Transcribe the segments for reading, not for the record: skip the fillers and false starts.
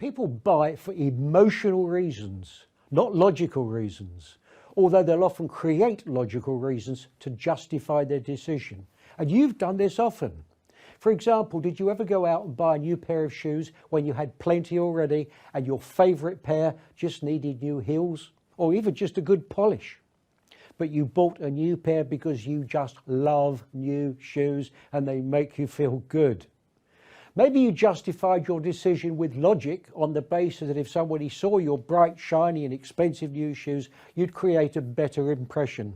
People buy for emotional reasons, not logical reasons, although they'll often create logical reasons to justify their decision. And you've done this often. For example, did you ever go out and buy a new pair of shoes when you had plenty already and your favourite pair just needed new heels or even just a good polish? But you bought a new pair because you just love new shoes and they make you feel good. Maybe you justified your decision with logic on the basis that if somebody saw your bright, shiny and expensive new shoes, you'd create a better impression.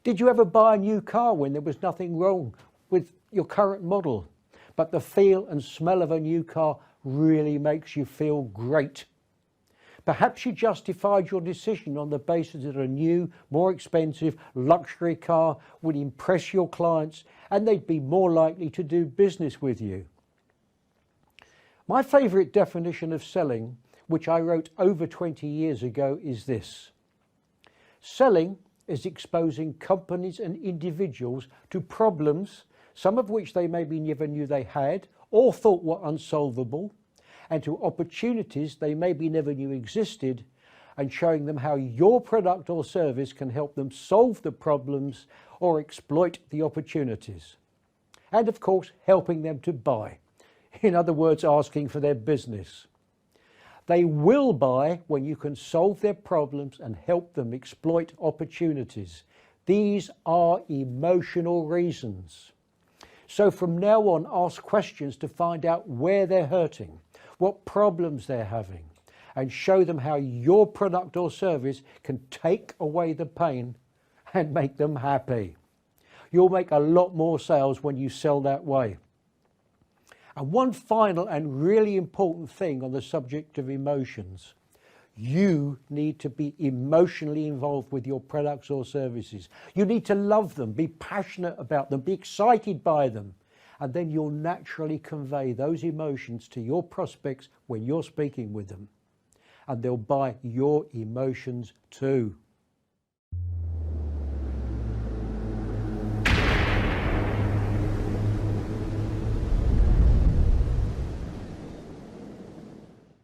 Did you ever buy a new car when there was nothing wrong with your current model, but the feel and smell of a new car really makes you feel great? Perhaps you justified your decision on the basis that a new, more expensive luxury car would impress your clients and they'd be more likely to do business with you. My favourite definition of selling, which I wrote over 20 years ago, is this. Selling is exposing companies and individuals to problems, some of which they maybe never knew they had or thought were unsolvable, and to opportunities they maybe never knew existed, and showing them how your product or service can help them solve the problems or exploit the opportunities. And of course, helping them to buy. In other words, asking for their business. They will buy when you can solve their problems and help them exploit opportunities. These are emotional reasons. So from now on, ask questions to find out where they're hurting, what problems they're having, and show them how your product or service can take away the pain and make them happy. You'll make a lot more sales when you sell that way. And one final and really important thing on the subject of emotions. You need to be emotionally involved with your products or services. You need to love them, be passionate about them, be excited by them. And then you'll naturally convey those emotions to your prospects when you're speaking with them. And they'll buy your emotions too.